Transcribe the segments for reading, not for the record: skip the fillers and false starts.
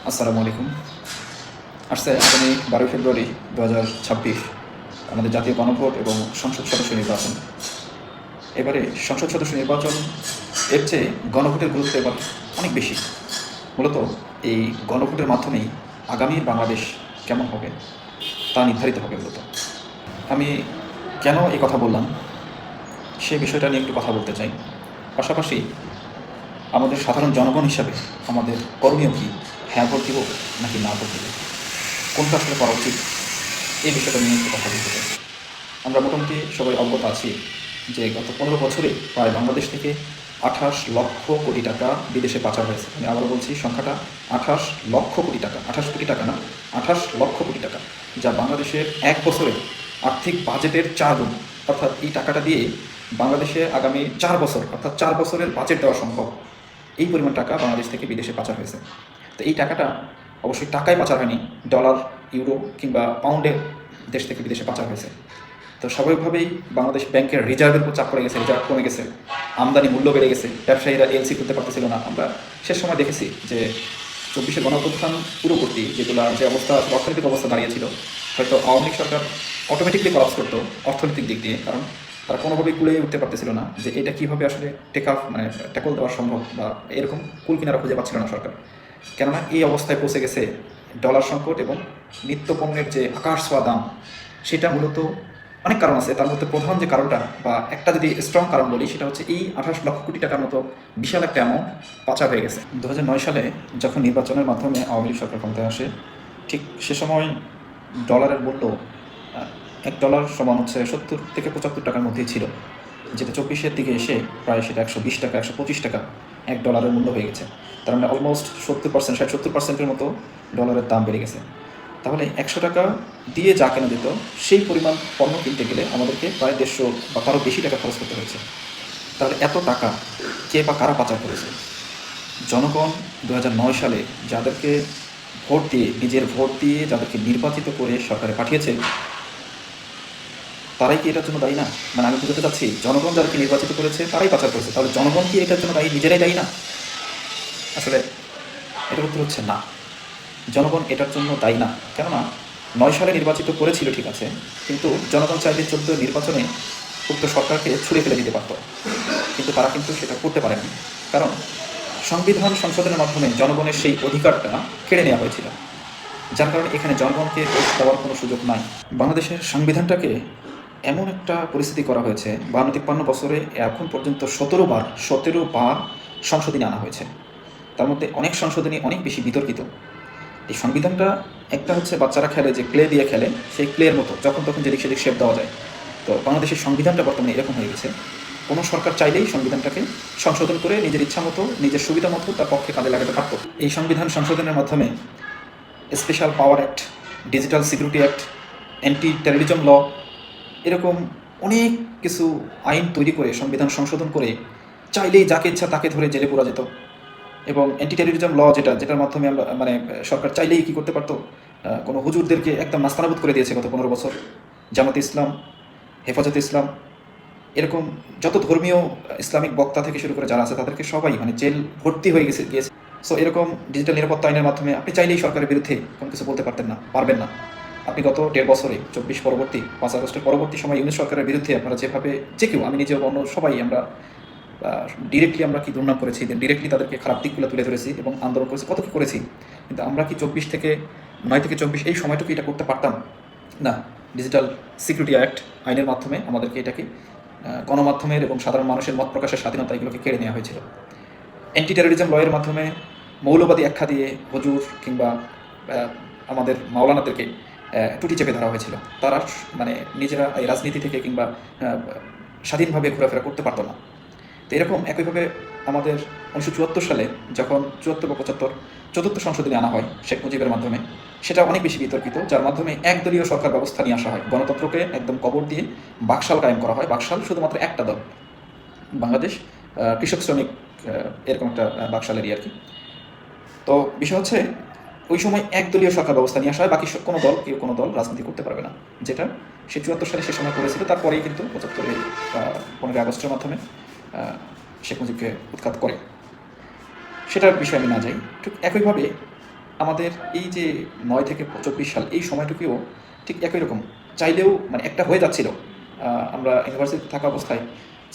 আসসালামু আলাইকুম। আসছে আগামী 12 ফেব্রুয়ারি 2026 আমাদের জাতীয় গণভোট এবং সংসদ সদস্য নির্বাচন। এবারে সংসদ সদস্য নির্বাচন এর চেয়ে গণভোটের গুরুত্ব এবার অনেক বেশি। মূলত এই গণভোটের মাধ্যমেই আগামীর বাংলাদেশ কেমন হবে তা নির্ধারিত হবে মূলত। আমি কেন এই কথা বললাম সে বিষয়টা নিয়ে একটু কথা বলতে চাই। পাশাপাশি আমাদের সাধারণ জনগণ হিসাবে আমাদের করণীয় কী, হ্যাঁ ভোট দিব নাকি না ভোট দিব, কোনটা আসলে করা উচিত, এই বিষয়টা নিয়ে একটু কথা বলতে চাই। আমরা মোটামুটি সবাই অবগত আছি যে গত 15 বছরে প্রায় বাংলাদেশ থেকে 28 লক্ষ কোটি টাকা বিদেশে পাচার হয়েছে। আমি আবার বলছি, সংখ্যাটা 28 লক্ষ কোটি টাকা, 28 কোটি টাকা না, 28 লক্ষ কোটি টাকা, যা বাংলাদেশের এক বছরে আর্থিক বাজেটের 4 গুণ। অর্থাৎ এই টাকাটা দিয়ে বাংলাদেশে আগামী 4 বছর, অর্থাৎ 4 বছরের বাজেট দেওয়া সম্ভব। এই পরিমাণ টাকা বাংলাদেশ থেকে বিদেশে পাচার হয়েছে। তো এই টাকাটা অবশ্যই টাকায় পাচার হয়নি, ডলার, ইউরো কিংবা পাউন্ডে দেশ থেকে বিদেশে পাচার হয়েছে। তো স্বাভাবিকভাবেই বাংলাদেশ ব্যাংকের রিজার্ভের উপর চাপ পড়ে গেছে, রিজার্ভ কমে গেছে, আমদানি মূল্য বেড়ে গেছে, ব্যবসায়ীরা এলসি করতে পারতেছিল না। আমরা শেষ সময় দেখেছি যে 24-এর গণঅভ্যুত্থান পূর্ববর্তী যে অবস্থা, অর্থনৈতিক অবস্থা দাঁড়িয়েছিল, হয়তো আওয়ামী লীগ সরকার অটোমেটিকলি কলাপস করতো অর্থনৈতিক দিক দিয়ে, কারণ তারা কোনোভাবেই কুলে উঠতে পারতেছিল না যে এটা কীভাবে আসলে ট্যাকল দেওয়া সম্ভব, বা এরকম কুল কিনারা খুঁজে পাচ্ছিল না সরকার। কেননা এই অবস্থায় পৌঁছে গেছে ডলার সংকট এবং নিত্য পণ্যের যে আকাশ ছোঁয়া দাম, সেটা মূলত অনেক কারণ আছে। তার মধ্যে প্রধান যে কারণটা, বা একটা যদি স্ট্রং কারণ বলি, সেটা হচ্ছে এই 28 লক্ষ কোটি টাকার মতো বিশাল একটা অ্যামাউন্ট পাচার হয়ে গেছে। 2009 সালে যখন নির্বাচনের মাধ্যমে আওয়ামী লীগ সরকার ক্ষমতায় আসে, ঠিক সে সময় ডলারের মূল্য $1 সমান হচ্ছে 70 থেকে 75 টাকার মধ্যেই ছিল, যেটা 24-এর দিকে এসে প্রায় সেটা 120 টাকা, 125 টাকা $1 মূল্য হয়ে গেছে। তার মানে অলমোস্ট 70%, 60-70%-এর মতো ডলারের দাম বেড়ে গেছে। তাহলে 100 টাকা দিয়ে যা কেনা যেত, সেই পরিমাণ পণ্য কিনতে গেলে আমাদেরকে প্রায় 150 বা তারও বেশি টাকা খরচ করতে হয়েছে। তাহলে এত টাকা কে বা কারা পাচার করেছে? জনগণ 2009 সালে যাদেরকে ভোট দিয়ে, নিজের ভোট দিয়ে যাদেরকে নির্বাচিত করে সরকারে পাঠিয়েছে, তারাই কি এটার জন্য দায়ী না? মানে আমি বুঝতে চাচ্ছি, জনগণ যাদেরকে নির্বাচিত করেছে তারাই পাচার করেছে, তাহলে জনগণ কি এটার জন্য দায়ী, নিজেরাই দায়ী না? আসলে এটার উত্তর হচ্ছে না, জনগণ এটার জন্য দায়ী না। কেননা 9 সালে নির্বাচিত করেছিল ঠিক আছে, কিন্তু জনগণ চাইলে 14 নির্বাচনে উক্ত সরকারকে ছুঁড়ে ফেলে দিতে পারত, কিন্তু তারা কিন্তু সেটা করতে পারেনি। কারণ সংবিধান সংশোধনের মাধ্যমে জনগণের সেই অধিকারটা কেড়ে নেওয়া হয়েছিল, যার কারণে এখানে জনগণকে দোষ দেওয়ার কোনো সুযোগ নাই। বাংলাদেশের সংবিধানটাকে এমন একটা পরিস্থিতি করা হয়েছে, 52-53 বছরে এখন পর্যন্ত 17 বার সংশোধনী আনা হয়েছে। তার মধ্যে অনেক সংশোধনী অনেক বেশি বিতর্কিত। এই সংবিধানটা একটা হচ্ছে বাচ্চারা খেলে যে ক্লে দিয়ে খেলে, সেই ক্লের মতো যখন তখন যেদিক সেদিক শেপ দেওয়া যায়। তো বাংলাদেশের সংবিধানটা বর্তমানে এরকম হয়ে গেছে, কোনো সরকার চাইলেই সংবিধানটাকে সংশোধন করে নিজের ইচ্ছা মতো, নিজের সুবিধা মতো তার পক্ষে কাজে লাগাতে পারত। এই সংবিধান সংশোধনের মাধ্যমে special power act, digital security act, anti terrorism law, এরকম অনেক কিছু আইন তৈরি করে, সংবিধান সংশোধন করে চাইলেই যাকে ইচ্ছা তাকে ধরে জেলে পুরা যেত। এবং অ্যান্টি টেররিজম ল যেটার মাধ্যমে আমরা সরকার চাইলেই কী করতে পারতো, কোনো হুজুরদেরকে একদম নাস্তানাবুদ করে দিয়েছে গত 15 বছর। জামাতে ইসলাম, হেফাজতে ইসলাম, এরকম যত ধর্মীয় ইসলামিক বক্তা থেকে শুরু করে যারা আছে তাদেরকে সবাই জেল ভর্তি হয়ে গিয়েছে। সো এরকম ডিজিটাল নিরাপত্তা আইনের মাধ্যমে আপনি চাইলেই সরকারের বিরুদ্ধে কোনো কিছু বলতে পারবেন না। আপনি গত 1.5 বছরে 24 পরবর্তী 5 আগস্টের পরবর্তী সময় ইউনিট সরকারের বিরুদ্ধে আপনারা যেভাবে, যে কেউ, আমি নিজেও অন্য সবাই, আমরা ডিরেক্টলি আমরা কি দুর্নাম করেছি, ডিরেক্টলি তাদেরকে খারাপ দিকগুলো তুলে ধরেছি এবং আন্দোলন করেছি, কত কী করেছি। কিন্তু আমরা কি 24 থেকে 9 থেকে 24 এই সময়টুকু এটা করতে পারতাম না? ডিজিটাল সিকিউরিটি অ্যাক্ট আইনের মাধ্যমে আমাদেরকে এটাকে গণমাধ্যমের এবং সাধারণ মানুষের মত প্রকাশের স্বাধীনতা এগুলোকে কেড়ে নেওয়া হয়েছিল। অ্যান্টি টেররিজম লয়ের মাধ্যমে মৌলবাদী আখ্যা দিয়ে হুজুর কিংবা আমাদের মাওলানাদেরকে টুটি চেপে ধরা হয়েছিল। তারা নিজেরা এই রাজনীতি থেকে কিংবা স্বাধীনভাবে ঘোরাফেরা করতে পারতো না। তো এরকম একইভাবে আমাদের 1974 সালে যখন 74 বা 75 চতুর্থ সংশোধনী আনা হয় শেখ মুজিবের মাধ্যমে, সেটা অনেক বেশি বিতর্কিত, যার মাধ্যমে একদলীয় সরকার ব্যবস্থা নিয়ে আসা হয়, গণতন্ত্রকে একদম কবর দিয়ে বাকশাল কায়েম করা হয়। বাকশাল শুধুমাত্র একটা দল, বাংলাদেশ কৃষক শ্রমিক, এরকম একটা বাকশালেরই আর কি। তো বিষয় হচ্ছে, ওই সময় একদলীয় সরকার ব্যবস্থা নিয়ে আসা হয়, বাকি কোনো দল রাজনীতি করতে পারবে না, যেটা সে 74 সালে সে সময় করেছিল। তারপরেই কিন্তু 75-এ 15 আগস্টের মাধ্যমে শেখ মুজিবকে উৎখাত করে। সেটার বিষয়ে আমি না যাই। ঠিক একইভাবে আমাদের এই যে 9 থেকে 24 সাল এই সময়টুকুও ঠিক একই রকম চাইলেও মানে একটা হয়ে যাচ্ছিল। আমরা ইউনিভার্সিটিতে থাকা অবস্থায়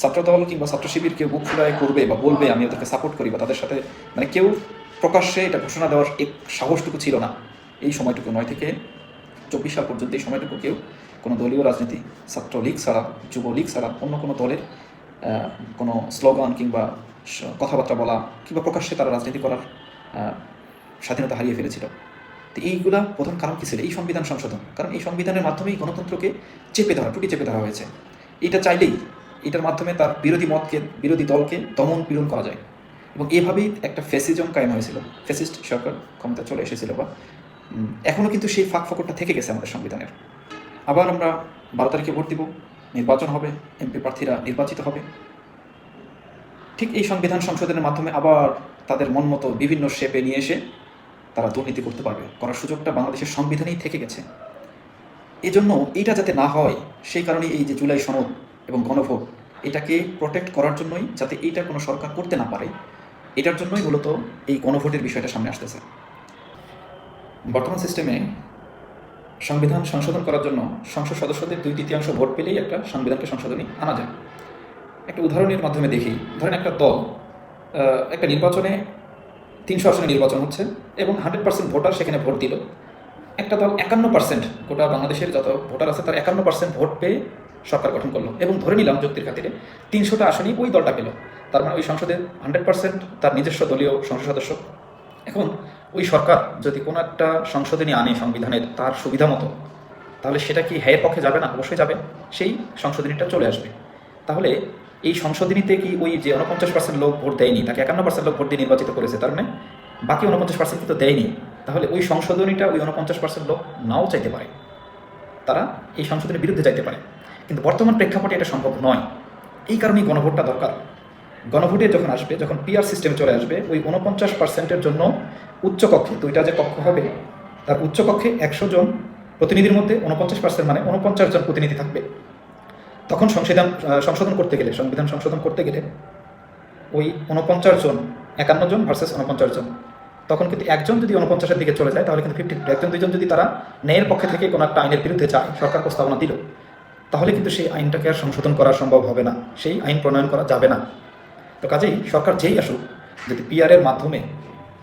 ছাত্রদল কিংবা ছাত্র শিবির কেউ বুক ফুলায় করবে বা বলবে আমি ওদেরকে সাপোর্ট করি বা তাদের সাথে মানে কেউ প্রকাশ্যে এটা ঘোষণা দেওয়ার এক সাহসটুকু ছিল না। এই সময়টুকু 9 থেকে 24 সাল পর্যন্ত এই সময়টুকু কেউ কোনো দলীয় রাজনীতি, ছাত্রলীগ ছাড়া, যুবলীগ ছাড়া অন্য কোনো দলের কোনো স্লোগান কিংবা কথাবার্তা বলা কিংবা প্রকাশ্যে তারা রাজনীতি করার স্বাধীনতা হারিয়ে ফেলেছিল। তো এইগুলা প্রধান কারণ কী ছিল? এই সংবিধান সংশোধন। কারণ এই সংবিধানের মাধ্যমেই গণতন্ত্রকে টুটি চেপে ধরা হয়েছে। এটা চাইলেই এটার মাধ্যমে তার বিরোধী দলকে দমন পীড়ন করা যায় এবং এভাবেই একটা ফ্যাসিজম কায়েম হয়েছিল। ফ্যাসিস্ট সরকার ক্ষমতা চলে এসেছিল বা এখনও কিন্তু সেই ফাঁক ফোকরটা থেকে গেছে আমাদের সংবিধানের। আবার আমরা 12 তারিখে ভোট দিব, নির্বাচন হবে, এমপি প্রার্থীরা নির্বাচিত হবে। ঠিক এই সংবিধান সংশোধনের মাধ্যমে আবার তাদের মন মতো বিভিন্ন শেপে নিয়ে এসে তারা দুর্নীতি করতে পারবে, করার সুযোগটা বাংলাদেশের সংবিধানেই থেকে গেছে। এজন্য এইটা যাতে না হয় সেই কারণেই এই যে জুলাই সনদ এবং গণভোট এটাকে প্রোটেক্ট করার জন্যই, যাতে এইটা কোনো সরকার করতে না পারে, এটার জন্যই মূলত এই গণভোটের বিষয়টা সামনে আসতেছে। বর্তমান সিস্টেমে সংবিধান সংশোধন করার জন্য সংসদ সদস্যদের 2/3 ভোট পেলেই একটা সংবিধানকে সংশোধনী আনা যায়। একটা উদাহরণের মাধ্যমে দেখি, ধরেন একটা দল একটা নির্বাচনে 300 আসনে নির্বাচন হচ্ছে এবং 100% ভোটার সেখানে ভোট দিল। একটা দল 51%, গোটা বাংলাদেশের যত ভোটার আছে তার 51% ভোট পেয়ে সরকার গঠন করলো এবং ধরে নিলাম যুক্তির খাতিরে 300টা আসনই ওই দলটা পেল। তার মানে ওই সংসদে 100% তার নিজস্ব দলীয় সংসদ সদস্য। এখন ওই সরকার যদি কোনো একটা সংশোধনী আনে সংবিধানের তার সুবিধা মতো, তাহলে সেটা কি হ্যাঁ পক্ষে যাবে না? অবশ্যই যাবে, সেই সংশোধনীটা চলে আসবে। তাহলে এই সংশোধনীতে কি ওই যে 49% লোক ভোট দেয়নি, তাকে 51% লোক ভোট দিয়ে নির্বাচিত করেছে, তার মানে বাকি 49% কিন্তু দেয়নি। তাহলে ওই সংশোধনীটা ওই 49% লোক নাও চাইতে পারে, তারা এই সংশোধনের বিরুদ্ধে চাইতে পারে। কিন্তু বর্তমান প্রেক্ষাপটে এটা সম্ভব নয়। এই কারণেই গণভোটটা দরকার। গণভোটে যখন আসবে, যখন পিআর সিস্টেমে চলে আসবে, ওই 49%-এর জন্য উচ্চকক্ষে 2টা যে কক্ষ হবে, তার উচ্চকক্ষে 100 জন প্রতিনিধির মধ্যে 49% মানে 49 জন প্রতিনিধি থাকবে। তখন সংশোধন করতে গেলে, সংবিধান সংশোধন করতে গেলে ওই 49 জন 51 জন ভার্সেস 49 জন, তখন কিন্তু একজন যদি 49-এর দিকে চলে যায় তাহলে কিন্তু 50, একজন দুইজন যদি তারা ন্যায়ের পক্ষে থেকে কোনো একটা আইনের বিরুদ্ধে যায়, সরকার প্রস্তাবনা দিল, তাহলে কিন্তু সেই আইনটাকে আর সংশোধন করা সম্ভব হবে না, সেই আইন প্রণয়ন করা যাবে না। তো কাজেই সরকার যেই আসুক, যদি পিআরের মাধ্যমে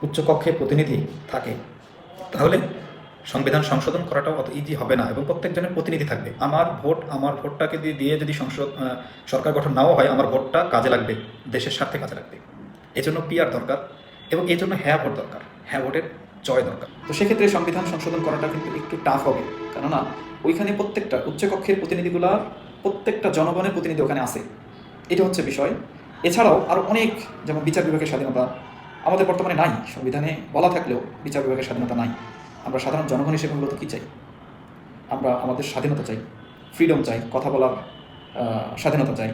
উচ্চকক্ষে প্রতিনিধি থাকে, তাহলে সংবিধান সংশোধন করাটাও অত ইজি হবে না এবং প্রত্যেকজনের প্রতিনিধি থাকবে। আমার ভোটটাকে দিয়ে যদি সরকার গঠন নাও হয়, আমার ভোটটা কাজে লাগবে, দেশের স্বার্থে কাজে লাগবে। এজন্য পিআর দরকার এবং এই জন্য হ্যাঁ ভোট দরকার, হ্যাঁ ভোটের জয় দরকার। তো সেক্ষেত্রে সংবিধান সংশোধন করাটা কিন্তু একটু টাফ হবে, কেননা ওইখানে প্রত্যেকটা উচ্চকক্ষের প্রতিনিধিগুলার প্রত্যেকটা জনগণের প্রতিনিধি ওখানে আছে, এটা হচ্ছে বিষয়। এছাড়াও আরও অনেক, যেমন বিচার বিভাগের স্বাধীনতা আমাদের বর্তমানে নাই, সংবিধানে বলা থাকলেও বিচার বিভাগের স্বাধীনতা নাই। আমরা সাধারণ জনগণ হিসেবে মূলত কী চাই? আমরা আমাদের স্বাধীনতা চাই, ফ্রিডম চাই, কথা বলার স্বাধীনতা চাই,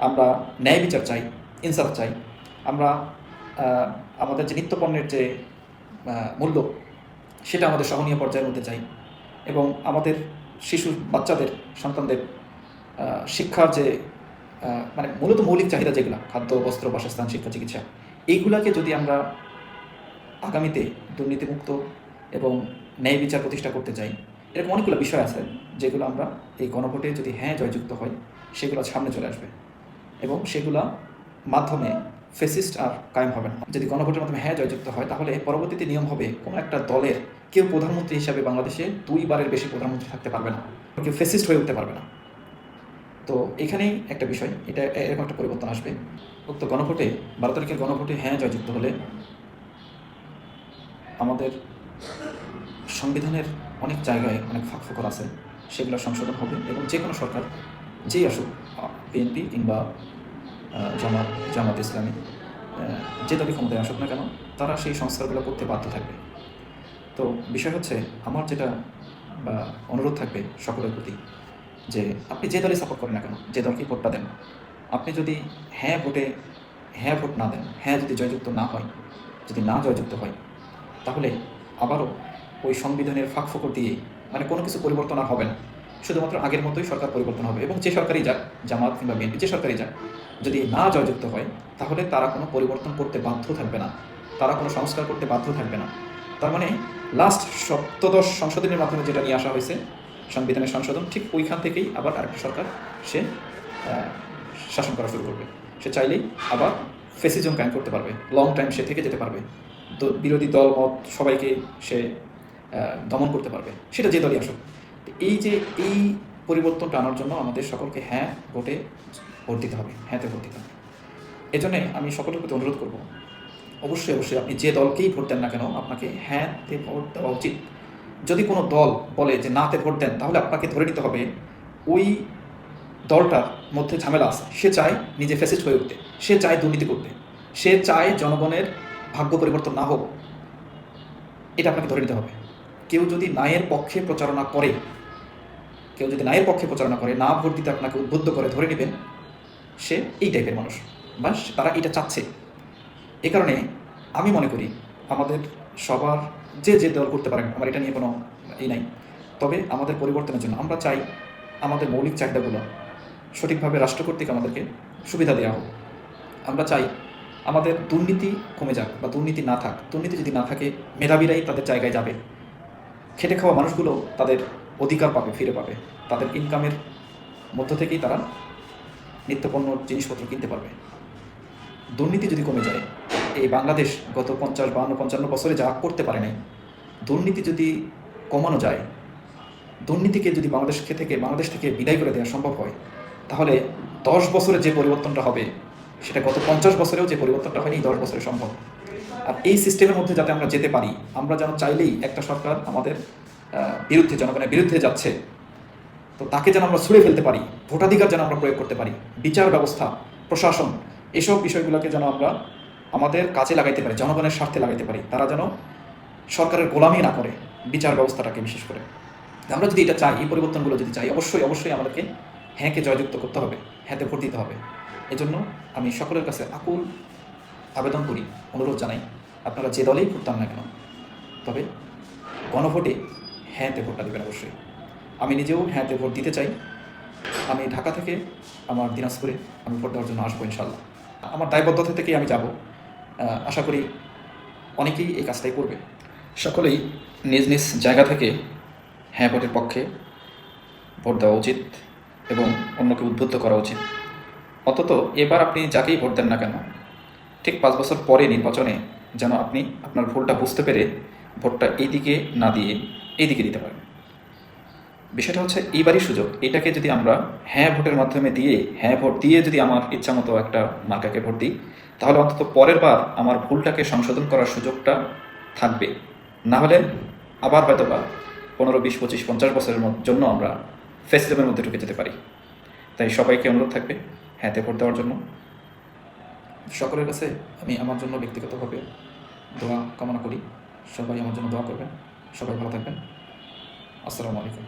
আমরা ন্যায় বিচার চাই, ইনসাফ চাই, আমরা আমাদের যে নিত্যপণ্যের যে মূল্য সেটা আমাদের সহনীয় পর্যায়ের মধ্যে চাই এবং আমাদের বাচ্চাদের, সন্তানদের শিক্ষার যে মানে মূলত মৌলিক চাহিদা যেগুলো, খাদ্য, বস্ত্র, বাসস্থান, শিক্ষা, চিকিৎসা, এইগুলাকে যদি আমরা আগামীতে দুর্নীতিমুক্ত এবং ন্যায় বিচার প্রতিষ্ঠা করতে চাই, এরকম অনেকগুলো বিষয় আছে যেগুলো আমরা এই গণভোটে যদি হ্যাঁ জয়যুক্ত হয় সেগুলো সামনে চলে আসবে এবং সেগুলা মাধ্যমে ফেসিস্ট আর কায়েম হবে না। যদি গণভোটের মাধ্যমে হ্যাঁ জয়যুক্ত হয় তাহলে পরবর্তীতে নিয়ম হবে কোনো একটা দলের কেউ প্রধানমন্ত্রী হিসাবে বাংলাদেশে 2 বারের বেশি প্রধানমন্ত্রী থাকতে পারবে না, কেউ ফেসিস্ট হয়ে উঠতে পারবে না। তো এখানেই একটা বিষয়, এটা এরকম একটা পরিবর্তন আসবে। উক্ত গণভোটে 12 তারিখের গণভোটে হ্যাঁ জয়যুক্ত হলে আমাদের সংবিধানের অনেক জায়গায় অনেক ফাঁক ফোকর আছে, সেগুলো সংশোধন হবে এবং যে কোনো সরকার যেই আসুক, বিএনপি কিংবা জামাত ইসলামী, যে দলই ক্ষমতায় আসুক না কেন, তারা সেই সংস্কারগুলো করতে বাধ্য থাকবে। তো বিষয় হচ্ছে, আমার যেটা অনুরোধ থাকবে সকলের প্রতি, যে আপনি যে দলই সাপোর্ট করেন না কেন, যে দলকে ভোটটা দেন, আপনি যদি হ্যাঁ ভোট না দেন, হ্যাঁ যদি জয়যুক্ত না হয়, যদি না জয়যুক্ত হয়, তাহলে আবারও ওই সংবিধানের ফাঁক ফোকর দিয়ে মানে কোনো কিছু পরিবর্তন আর হবে না, শুধুমাত্র আগের মতোই সরকার পরিবর্তন হবে এবং যে সরকারই যাক, জামাত কিংবা বিএনপি, যে সরকারই যাক, যদি না জয়যুক্ত হয় তাহলে তারা কোনো পরিবর্তন করতে বাধ্য থাকবে না, তারা কোনো সংস্কার করতে বাধ্য থাকবে না, তার মানে লাস্ট সপ্তদশ সংশোধনের মাধ্যমে যেটা নিয়ে আসা হয়েছে সংবিধানের সংশোধন, ঠিক ওইখান থেকেই আবার আরেকটা সরকার সে শাসন করা শুরু করবে। সে চাইলেই আবার ফেসিজম কায়েম করতে পারবে, লং টাইম সে থেকে যেতে পারবে, তো বিরোধী দল মত সবাইকে সে দমন করতে পারবে, সেটা যে দলই আসুক। এই যে এই পরিবর্তনটা আনার জন্য আমাদের সকলকে হ্যাঁ ভোটে ভোট দিতে হবে, হ্যাঁতে ভোট দিতে হবে। এজন্যে আমি সকলের প্রতি অনুরোধ করব, অবশ্যই অবশ্যই আপনি যে দলকেই ভোট দেন না কেন আপনাকে হ্যাঁতে ভোট দেওয়া উচিত। যদি কোনো দল বলে যে নাতে ভোট দেন, তাহলে আপনাকে ধরে নিতে হবে ওই দলটার মধ্যে ঝামেলা আছে, সে চায় নিজে ফ্যাসিস্ট হয়ে উঠতে, সে চায় দুর্নীতি করতে, সে চায় জনগণের ভাগ্য পরিবর্তন না হোক, এটা আপনাকে ধরে নিতে হবে। কেউ যদি ন্যায়ের পক্ষে প্রচারণা করে, না ভোট দিতে আপনাকে উদ্বুদ্ধ করে, ধরে নেবেন সে এই টাইপের মানুষ, বা তারা এটা চাচ্ছে। এ কারণে আমি মনে করি আমাদের সবার যে দল করতে পারেন, আমার এটা নিয়ে কোনো নাই, তবে আমাদের পরিবর্তনের জন্য আমরা চাই আমাদের মৌলিক চাহিদাগুলো সঠিকভাবে রাষ্ট্র কর্তৃক আমাদেরকে সুবিধা দেওয়া হোক। আমরা চাই আমাদের দুর্নীতি কমে যাক, বা দুর্নীতি না থাক। দুর্নীতি যদি না থাকে, মেধাবীরাই তাদের জায়গায় যাবে, খেটে খাওয়া মানুষগুলো তাদের অধিকার পাবে, ফিরে পাবে, তাদের ইনকামের মধ্য থেকেই তারা নিত্যপণ্য জিনিসপত্র কিনতে পারবে। দুর্নীতি যদি কমে যায়, এই বাংলাদেশ গত 50, 52, 55 বছরে যা করতে পারে নাই, দুর্নীতি যদি কমানো যায়, দুর্নীতিকে যদি বাংলাদেশ থেকে বিদায় করে দেওয়া সম্ভব হয়, তাহলে 10 বছরে যে পরিবর্তনটা হবে সেটা গত 50 বছরেও যে পরিবর্তনটা হয়নি 10 বছরে সম্ভব। আর এই সিস্টেমের মধ্যে যাতে আমরা যেতে পারি, আমরা যেন চাইলেই একটা সরকার আমাদের বিরুদ্ধে, জনগণের বিরুদ্ধে যাচ্ছে, তো তাকে যেন আমরা ছুঁড়ে ফেলতে পারি, ভোটাধিকার যেন আমরা প্রয়োগ করতে পারি, বিচার ব্যবস্থা, প্রশাসন, এসব বিষয়গুলোকে যেন আমরা আমাদের কাজে লাগাইতে পারি, জনগণের স্বার্থে লাগাইতে পারি, তারা যেন সরকারের গোলামি না করে, বিচার ব্যবস্থাটাকে বিশেষ করে। আমরা যদি এটা চাই, এই পরিবর্তনগুলো যদি চাই, অবশ্যই অবশ্যই আমাদেরকে হ্যাঁকে জয়যুক্ত করতে হবে, হ্যাঁতে ভোট দিতে হবে। এজন্য আমি সকলের কাছে আকুল আবেদন করি, অনুরোধ জানাই, আপনারা যে দলেই ভোট দেন না কেন, তবে গণভোটে হ্যাঁতে ভোটটা দেবেন অবশ্যই। আমি নিজেও হ্যাঁতে ভোট দিতে চাই। আমি ঢাকা থেকে আমার দিনাজপুরে আমি ভোট দেওয়ার জন্য আসবো ইনশাল্লাহ। আমার দায়বদ্ধতা থেকেই আমি যাব, আশা করি অনেকেই এই কাজটাই করবে। সকলেই নিজ নিজ জায়গা থেকে হ্যাঁ ভোটের পক্ষে ভোট দেওয়া উচিত এবং অন্যকে উদ্বুদ্ধ করা উচিত। অন্তত এবার আপনি যাকেই ভোট দেন না কেন, ঠিক 5 বছর পরে নির্বাচনে যেন আপনি আপনার ভুলটা বুঝতে পেরে ভোটটা এই দিকে না দিয়ে এই দিকে দিতে পারেন। বিষয়টা হচ্ছে এইবারই সুযোগ, এটাকে যদি আমরা হ্যাঁ ভোটের মাধ্যমে দিয়ে, হ্যাঁ ভোট দিয়ে যদি আমার ইচ্ছা মতো একটা মার্কাকে ভোট দিই, তাহলে অন্তত পরের বার আমার ভুলটাকে সংশোধন করার সুযোগটা থাকবে। না হলে আবার হয়তো বা 15, 20, 25, 50 বছরের জন্য আমরা ফেসিজমের মধ্যে ঢুকে যেতে পারি। তাই সবাইকে অনুরোধ থাকবে হ্যাঁতে ভোট দেওয়ার জন্য। সকলের কাছে আমি আমার জন্য ব্যক্তিগতভাবে দোয়া কামনা করি, সবাই আমার জন্য দোয়া করবেন। সবাই ভালো থাকবেন। আসসালামু আলাইকুম।